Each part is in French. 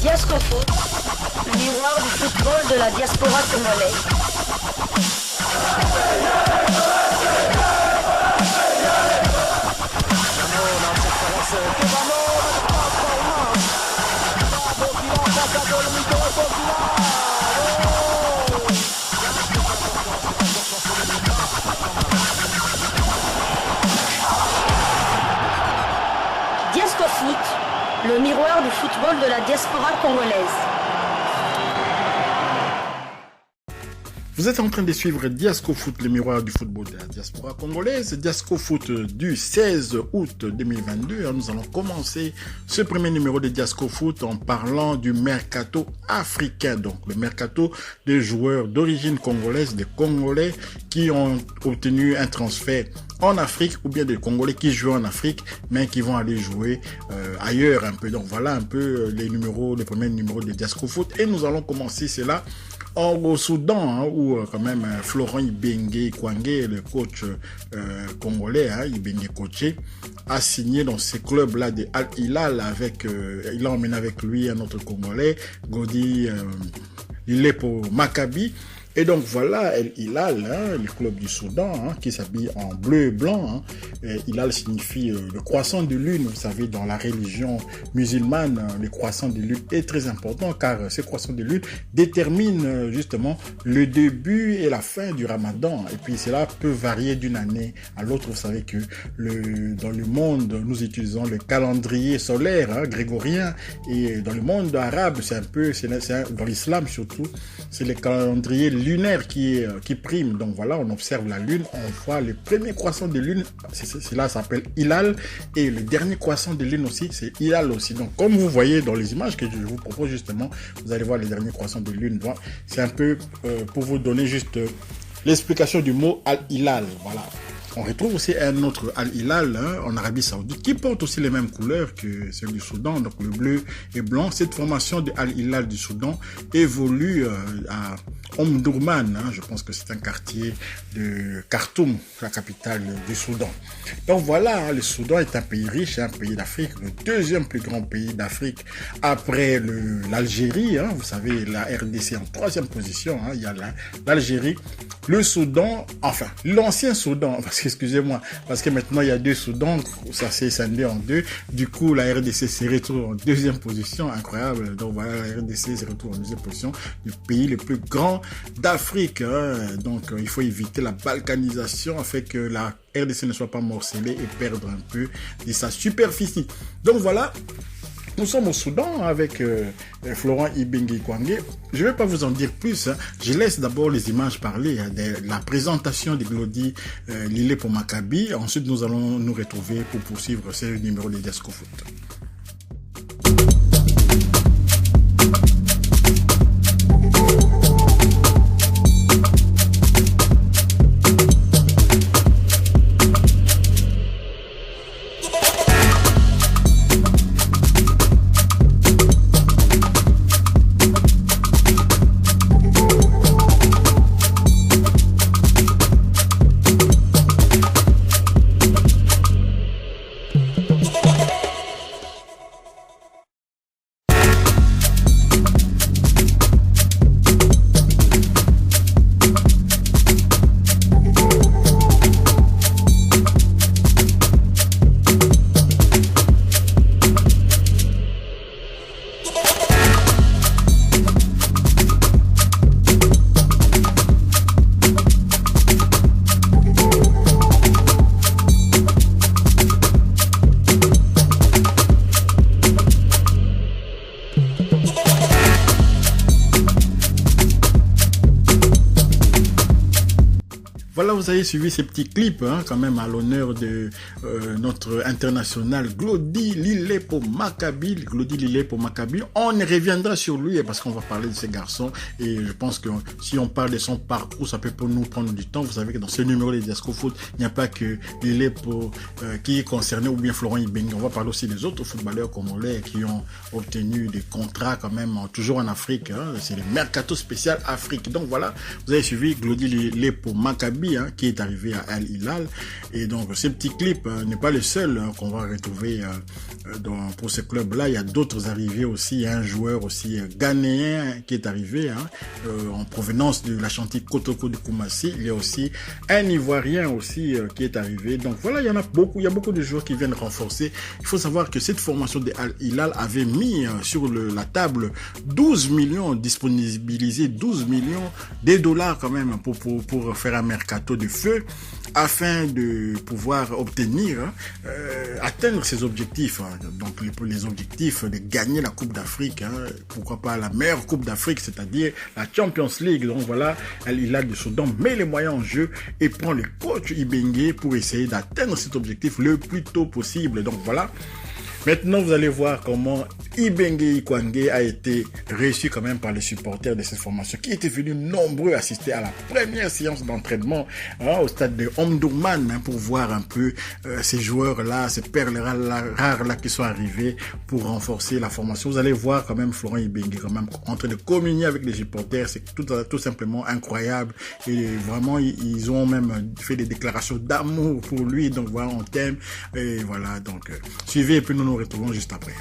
Diascofoot, le miroir du football de la diaspora congolaise. Diascofoot, le miroir du football de la diaspora congolaise. Vous êtes en train de suivre Diascofoot, le miroir du football de la diaspora congolaise. Diascofoot du 16 août 2022. Nous allons commencer ce premier numéro de Diascofoot en parlant du mercato africain. Donc le mercato des joueurs d'origine congolaise, des Congolais qui ont obtenu un transfert en Afrique ou bien des Congolais qui jouent en Afrique mais qui vont aller jouer ailleurs un peu. Donc voilà un peu les premiers numéros de Diascofoot. Et nous allons commencer cela au Soudan, où quand même Florent Ibenge Kwangé, le coach congolais, Ibenge Koché, a signé dans ces clubs-là de Al Hilal avec, il a emmené avec lui un autre Congolais, Godi Lilepo Maccabi. Et donc voilà, El Hilal, le club du Soudan, qui s'habille en bleu et blanc. Hilal signifie le croissant de lune. Vous savez, dans la religion musulmane, le croissant de lune est très important car ce croissant de lune détermine justement le début et la fin du Ramadan. Et puis cela peut varier d'une année à l'autre. Vous savez que dans le monde, nous utilisons le calendrier solaire grégorien, et dans le monde arabe, dans l'islam surtout, c'est le calendrier lunaire qui prime. Donc voilà, on observe la lune, on voit le premier croissant de lune, cela s'appelle Hilal, et le dernier croissant de lune aussi, c'est Hilal aussi. Donc comme vous voyez dans les images que je vous propose justement, vous allez voir les derniers croissants de lune. C'est un peu pour vous donner juste l'explication du mot Al-Hilal. Voilà. On retrouve aussi un autre Al-Hilal en Arabie Saoudite qui porte aussi les mêmes couleurs que celle du Soudan, donc le bleu et blanc. Cette formation de Al-Hilal du Soudan évolue à Omdurman, je pense que c'est un quartier de Khartoum, la capitale du Soudan. Donc voilà, le Soudan est un pays riche, un pays d'Afrique, le deuxième plus grand pays d'Afrique après l'Algérie. Vous savez, la RDC en troisième position. Il y a l'Algérie, le Soudan, enfin l'ancien Soudan, excusez-moi, parce que maintenant il y a deux Soudans, ça s'est scindé en deux. Du coup, la RDC se retrouve en deuxième position, incroyable. Donc voilà, la RDC se retrouve en deuxième position, le pays le plus grand d'Afrique. Donc il faut éviter la balkanisation afin que la RDC ne soit pas morcelée et perdre un peu de sa superficie. Donc voilà. Nous sommes au Soudan avec Florent Ibenge Kwangé. Je ne vais pas vous en dire plus. Je laisse d'abord les images parler de la présentation de Glody Lilepo Maccabi. Ensuite, nous allons nous retrouver pour poursuivre ce numéro de Diascofoot. Voilà, vous avez suivi ces petits clips quand même à l'honneur de notre international Glody Lilepo Maccabi. Glody Lilepo Maccabi, on reviendra sur lui parce qu'on va parler de ces garçons et je pense que si on parle de son parcours, ça peut pour nous prendre du temps. Vous savez que dans ce numéro de Diascofoot, il n'y a pas que Lilepo qui est concerné ou bien Florent Ibenge. On va parler aussi des autres footballeurs congolais qui ont obtenu des contrats quand même toujours en Afrique. C'est le mercato spécial Afrique. Donc voilà, vous avez suivi Glody Lilepo Maccabi qui qui est arrivé à Al Hilal. Et donc, ce petit clip n'est pas le seul qu'on va retrouver pour ce club-là. Il y a d'autres arrivées aussi. Il y a un joueur aussi ghanéen qui est arrivé en provenance de la chantier Kotoko de Koumassi. Il y a aussi un Ivoirien aussi qui est arrivé. Donc voilà, il y en a beaucoup. Il y a beaucoup de joueurs qui viennent renforcer. Il faut savoir que cette formation de Al Hilal avait mis sur la table 12 millions, disponibilisé 12 millions de dollars quand même pour faire un mercato de feu afin de pouvoir obtenir, atteindre ses objectifs. Donc les objectifs de gagner la Coupe d'Afrique, pourquoi pas la meilleure Coupe d'Afrique, c'est-à-dire la Champions League. Donc voilà, Al Hilal du Soudan met les moyens en jeu et prend le coach Ibenge pour essayer d'atteindre cet objectif le plus tôt possible. Donc voilà. Maintenant, vous allez voir comment Ibenge Ikwange a été reçu quand même par les supporters de cette formation qui étaient venus nombreux assister à la première séance d'entraînement au stade de Omdurman pour voir un peu ces joueurs-là, ces perles rares-là qui sont arrivés pour renforcer la formation. Vous allez voir quand même Florent Ibenge quand même en train de communier avec les supporters. C'est tout simplement incroyable. Et vraiment, ils ont même fait des déclarations d'amour pour lui. Donc voilà, on t'aime. Et voilà, donc suivez et puis nous retrouvons juste après.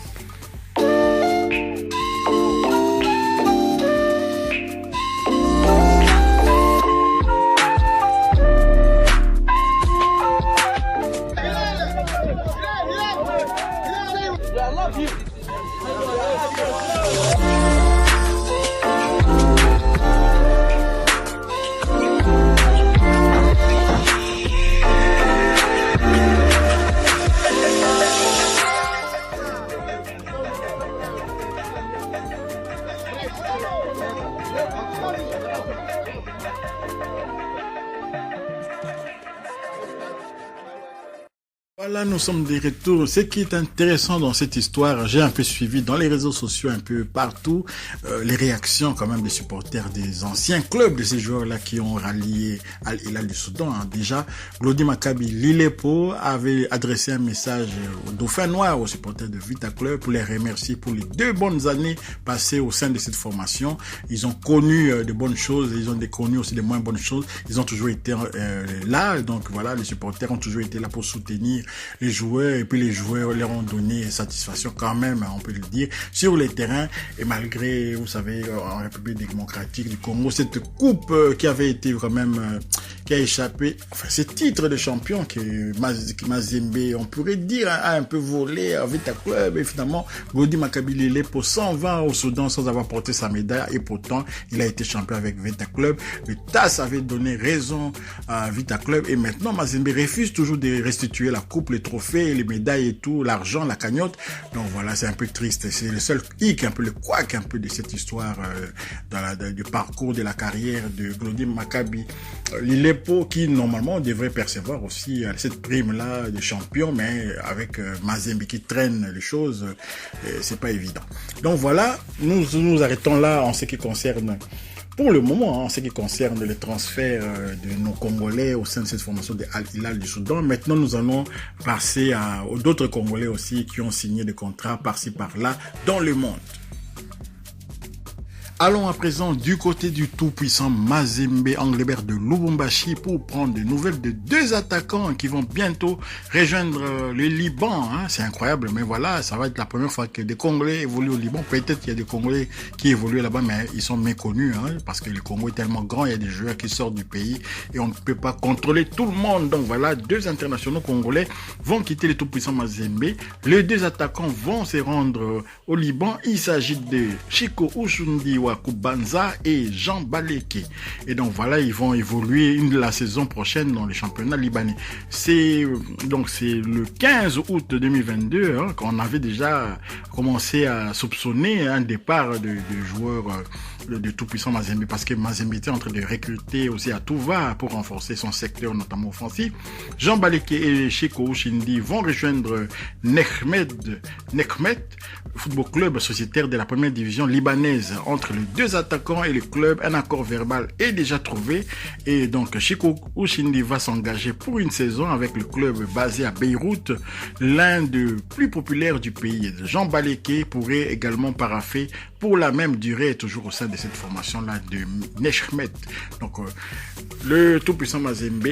Voilà, nous sommes de retour. Ce qui est intéressant dans cette histoire, j'ai un peu suivi dans les réseaux sociaux, un peu partout, les réactions quand même des supporters des anciens clubs de ces joueurs-là qui ont rallié Al Hilal du Soudan. Déjà, Glody Maccabi Lilepo avait adressé un message aux Dauphins Noirs, aux supporters de Vita Club, pour les remercier pour les 2 bonnes années passées au sein de cette formation. Ils ont connu de bonnes choses, ils ont connu aussi de moins bonnes choses. Ils ont toujours été là, donc voilà, les supporters ont toujours été là pour soutenir les joueurs, et puis les joueurs leur ont donné satisfaction quand même, on peut le dire, sur les terrains. Et malgré, vous savez, en République démocratique du Congo, cette coupe qui avait été quand même, qui a échappé, enfin, ce titre de champion que Mazembe, on pourrait dire, a un peu volé à Vita Club, et finalement, Glody Maccabi Lilepo s'en va au Soudan sans avoir porté sa médaille, et pourtant, il a été champion avec Vita Club. Le TAS avait donné raison à Vita Club, et maintenant, Mazembe refuse toujours de restituer la coupe, les trophées, les médailles et tout, l'argent, la cagnotte. Donc voilà, c'est un peu triste. C'est le seul hic, un peu le couac un peu de cette histoire du parcours de la carrière de Glody Maccabi Lilepo, qui normalement devrait percevoir aussi cette prime-là de champion, mais avec Mazembe qui traîne les choses, c'est pas évident. Donc voilà, nous arrêtons là en ce qui concerne pour le moment, en ce qui concerne les transferts de nos Congolais au sein de cette formation de Al Hilal du Soudan. Maintenant, nous allons passer aux d'autres Congolais aussi qui ont signé des contrats par-ci par-là dans le monde. Allons à présent du côté du tout-puissant Mazembe Englebert de Lubumbashi pour prendre des nouvelles de 2 attaquants qui vont bientôt rejoindre le Liban. C'est incroyable, mais voilà, ça va être la première fois que des Congolais évoluent au Liban. Peut-être qu'il y a des Congolais qui évoluent là-bas, mais ils sont méconnus, parce que le Congo est tellement grand, il y a des joueurs qui sortent du pays et on ne peut pas contrôler tout le monde. Donc voilà, 2 internationaux congolais vont quitter le tout-puissant Mazembe. Les 2 attaquants vont se rendre au Liban. Il s'agit de Chico Ushundi Kubanza et Jean Baleke. Et donc voilà, ils vont évoluer la saison prochaine dans les championnats libanais. C'est le 15 août 2022 qu'on avait déjà commencé à soupçonner un départ de joueurs de tout-puissant Mazembe, parce que Mazembe était en train de recruter aussi à tout va pour renforcer son secteur, notamment offensif. Jean Baleke et Chico Ushindi vont rejoindre Nekmet, football club sociétaire de la première division libanaise. Entre les 2 attaquants et le club, un accord verbal est déjà trouvé, et donc Chico Ushindi va s'engager pour une saison avec le club basé à Beyrouth, l'un des plus populaires du pays. Jean Baleke pourrait également paraffer pour la même durée, toujours au sein de cette formation-là de Nechmet. Donc, le tout-puissant Mazembe,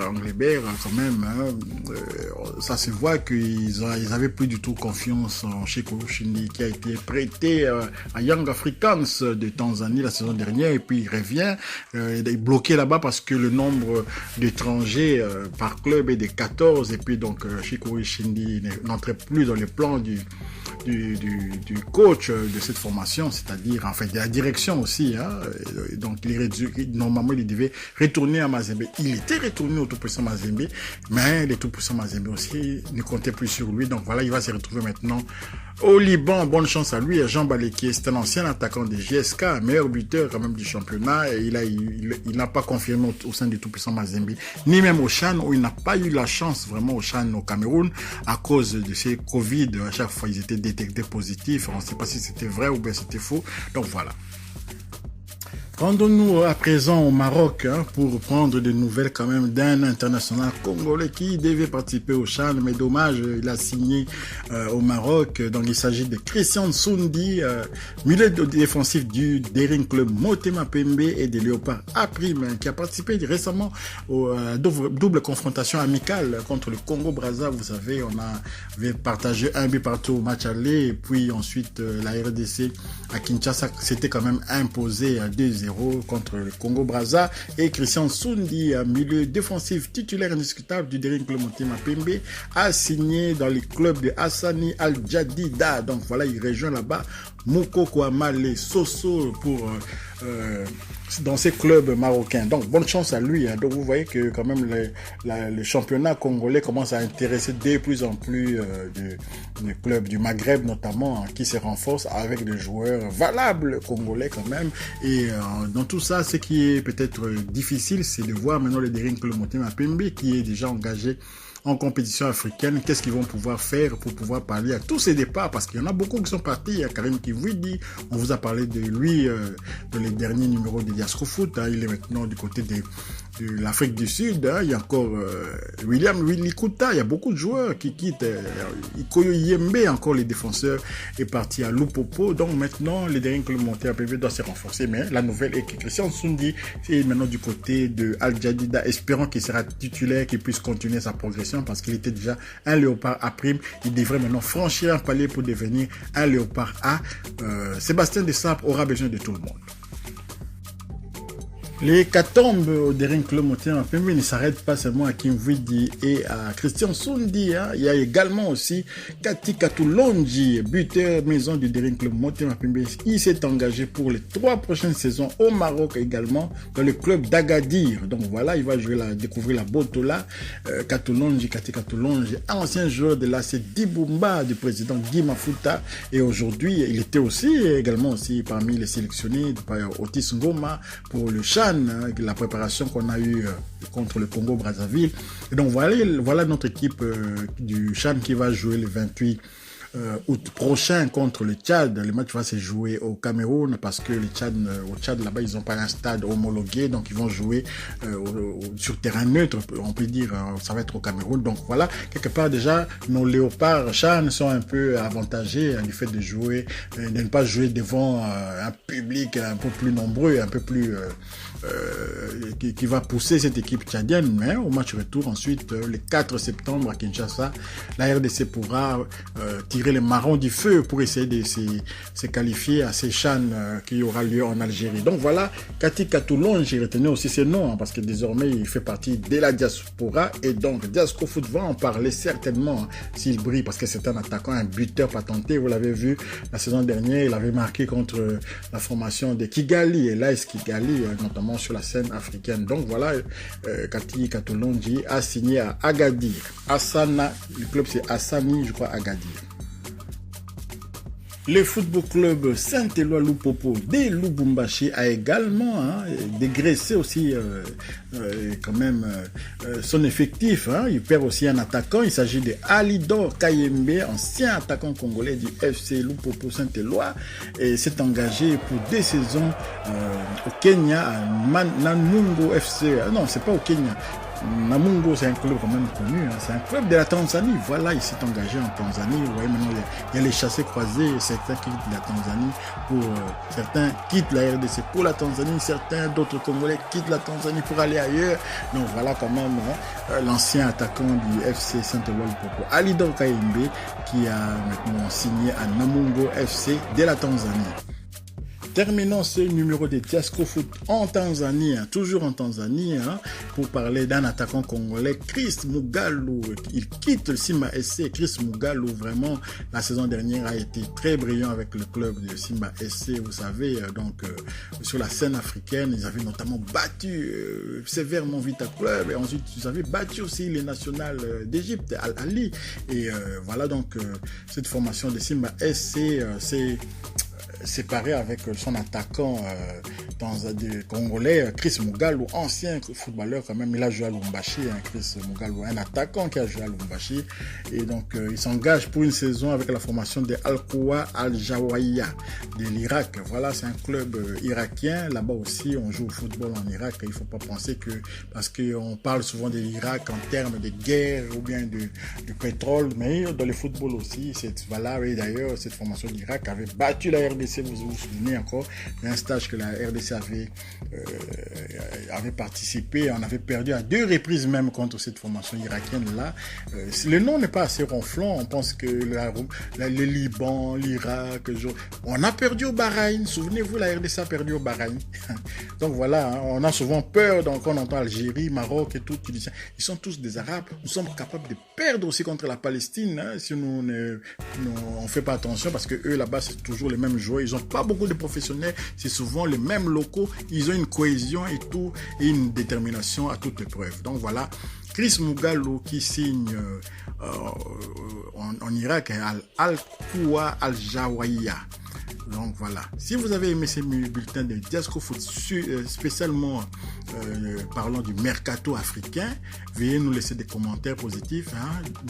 Anglebert, quand même, ça se voit qu'ils avaient plus du tout confiance en Cheikhou Chindi, qui a été prêté à Young Africans de Tanzanie la saison dernière, et puis il revient, il est bloqué là-bas parce que le nombre d'étrangers par club est de 14, et puis donc Cheikhou Chindi n'entrait plus dans les plans du coach de cette formation, c'est-à-dire, enfin, de la direction aussi, hein. Donc, normalement, il devait retourner à Mazembe. Il était retourné au tout-puissant Mazembe, mais le tout-puissant Mazembe aussi ne comptait plus sur lui. Donc, voilà, il va se retrouver maintenant au Liban. Bonne chance à lui. Jean Balekié, c'est un ancien attaquant de JSK, meilleur buteur quand même du championnat, et il n'a pas confirmé au sein du tout-puissant Mazembe, ni même au CHAN, où il n'a pas eu la chance vraiment au CHAN au Cameroun, à cause de ces Covid. À chaque fois, ils étaient détectés positifs. On ne sait pas si c'était vrai ou bien c'était faux. Donc voilà. Rendons-nous à présent au Maroc pour prendre des nouvelles quand même d'un international congolais qui devait participer au CHAN, mais dommage, il a signé au Maroc. Donc il s'agit de Christian Soundi, milieu défensif du Daring Club Motema Pembe et de Léopard Aprime, qui a participé récemment aux double confrontation amicale contre le Congo-Brazza. Vous savez, on avait partagé un but partout au match aller, et puis ensuite la RDC à Kinshasa s'était quand même imposé à 2-0 contre le Congo-Brazza, et Christian Soundi, milieu défensif titulaire indiscutable du Daring Club Motema Pembe, a signé dans les clubs de Hassani Al-Jadida. Donc voilà, il rejoint là-bas Moukoko Amale Soso pour dans ces clubs marocains. Donc bonne chance à lui. Donc vous voyez que quand même le championnat congolais commence à intéresser de plus en plus de clubs du Maghreb notamment, qui se renforcent avec des joueurs valables congolais quand même. Et dans tout ça, ce qui est peut-être difficile, c'est de voir maintenant le Daring Club Motema Pembe, qui est déjà engagé en compétition africaine. Qu'est-ce qu'ils vont pouvoir faire pour pouvoir parler à tous ces départs, parce qu'il y en a beaucoup qui sont partis. Il y a Karim Kivouidi, on vous a parlé de lui dans les derniers numéros de Diasco Foot, il est maintenant du côté de l'Afrique du Sud, il y a encore William Likuta, il y a beaucoup de joueurs qui quittent. Ikoyo Yembe, encore les défenseurs, est parti à Lupopo. Donc maintenant, les Daring Club Motema Pembe doit se renforcer, mais la nouvelle est que Christian Soundi est maintenant du côté de Al Jadida, espérant qu'il sera titulaire, qu'il puisse continuer sa progression, parce qu'il était déjà un Léopard A prime. Il devrait maintenant franchir un palier pour devenir un Léopard A. Sébastien Desabre aura besoin de tout le monde. Les hécatombes au Daring Club Motema Pembe ne s'arrêtent pas seulement à Kivouidi et à Christian Soundi. Il y a également aussi Kati Katulonji, buteur maison du Daring Club Motema Pembe. Il s'est engagé pour les 3 prochaines saisons au Maroc également, dans le club d'Agadir. Donc voilà, il va découvrir la Botola. Kati Katulonji, ancien joueur de l'AC Dibumba du président Guy Mafuta. Et aujourd'hui, il était également aussi parmi les sélectionnés par Otis Ngoma pour le CHAN, la préparation qu'on a eue contre le Congo-Brazzaville. Et donc voilà notre équipe du CHAN qui va jouer le 28 août prochain contre le Tchad. Le match va se jouer au Cameroun, parce que au Tchad là-bas, ils n'ont pas un stade homologué, donc ils vont jouer sur terrain neutre, on peut dire. Ça va être au Cameroun. Donc voilà, quelque part déjà, nos léopards CHAN sont un peu avantagés du fait de ne pas jouer devant un public un peu plus nombreux, un peu plus qui va pousser cette équipe tchadienne. Mais au match retour ensuite, le 4 septembre à Kinshasa, la RDC pourra tirer les marrons du feu pour essayer de se qualifier à ces CHAN qui aura lieu en Algérie. Donc voilà, Kati Katulonji, j'ai retenu aussi ses noms, parce que désormais il fait partie de la diaspora, et donc Diasco Foot va en parler certainement s'il brille, parce que c'est un attaquant, un buteur patenté. Vous l'avez vu la saison dernière, il avait marqué contre la formation de Kigali et l'AS Kigali, notamment sur la scène africaine. Donc voilà, Kati Katulonji a signé à Agadir. Asana, le club c'est Hassani, je crois, Agadir. Le football club Saint-Éloi Lupopo de Lubumbashi a également dégraissé aussi quand même son effectif. Il perd aussi un attaquant. Il s'agit de Alidor Kayembe, ancien attaquant congolais du FC Lupopo Saint-Éloi, et s'est engagé pour 2 saisons au Kenya à Nanungo FC. Non, c'est pas au Kenya. Namungo, c'est un club quand même connu, hein. C'est un club de la Tanzanie. Voilà, il s'est engagé en Tanzanie. Vous voyez, maintenant, il y a les chassés croisés. Certains quittent la Tanzanie certains quittent la RDC pour la Tanzanie. Certains d'autres Congolais quittent la Tanzanie pour aller ailleurs. Donc voilà quand même l'ancien attaquant du FC Saint-Eloi Popo, Alidor Kaimbe, qui a maintenant signé à Namungo FC de la Tanzanie. Terminons ce numéro de Diasco Foot en Tanzanie, toujours en Tanzanie, pour parler d'un attaquant congolais, Chris Mugalu. Il quitte le Simba SC. Chris Mugalu, vraiment, la saison dernière a été très brillant avec le club de Simba SC. Vous savez, sur la scène africaine, ils avaient notamment battu sévèrement Vita Club, et ensuite ils avaient battu aussi les nationales d'Égypte, Al Ali. Et voilà donc cette formation de Simba SC, c'est séparé avec son attaquant congolais, Chris Mugalu, ancien footballeur quand même. Il a joué à Lubumbashi, Chris Mugalu, un attaquant qui a joué à Lubumbashi. Et donc, il s'engage pour une saison avec la formation de Al-Quwa Al-Jawaïa de l'Irak. Voilà, c'est un club irakien. Là-bas aussi, on joue au football en Irak. Il ne faut pas penser que, parce qu'on parle souvent de l'Irak en termes de guerre ou bien du pétrole, mais dans le football aussi, voilà, et d'ailleurs, cette formation d'Irak avait battu la RDC. Vous vous souvenez encore, il y a un stage que la RDC avait participé. On avait perdu à 2 reprises même contre cette formation irakienne-là. Le nom n'est pas assez ronflant. On pense que le Liban, l'Irak, on a perdu au Bahreïn. Souvenez-vous, la RDC a perdu au Bahreïn. Donc voilà, on a souvent peur quand on entend Algérie, Maroc et tout. Ils sont tous des Arabes. Nous sommes capables de perdre aussi contre la Palestine, si on ne fait pas attention, parce que eux là-bas, c'est toujours les mêmes joueurs. Ils n'ont pas beaucoup de professionnels, c'est souvent les mêmes locaux. Ils ont une cohésion et tout, et une détermination à toute épreuve. Donc voilà, Chris Mugalu qui signe en Irak, Al-Quwa Al-Jawaïa. Donc voilà, si vous avez aimé ces bulletins de Diasco Foot, spécialement parlant du mercato africain, veuillez nous laisser des commentaires positifs,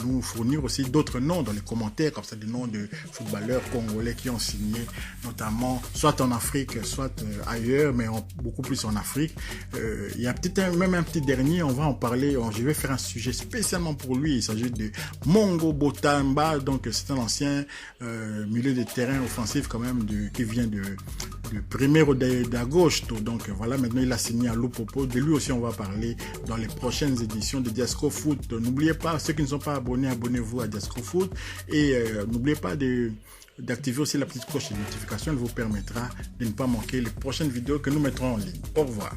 nous fournir aussi d'autres noms dans les commentaires, comme ça, des noms de footballeurs congolais qui ont signé, notamment soit en Afrique, soit ailleurs, mais beaucoup plus en Afrique. Il y a même un petit dernier, on va en parler, je vais faire un sujet spécialement pour lui. Il s'agit de Mongo Botamba, donc c'est un ancien milieu de terrain offensif quand même, qui vient de Primeiro d'Agosto. Donc voilà, maintenant il a signé à Lupopo. De lui aussi on va parler dans les prochaines éditions de Diasco Foot. N'oubliez pas, ceux qui ne sont pas abonnés, abonnez-vous à Diasco Foot, et n'oubliez pas d'activer aussi la petite cloche de notification. Elle vous permettra de ne pas manquer les prochaines vidéos que nous mettrons en ligne. Au revoir.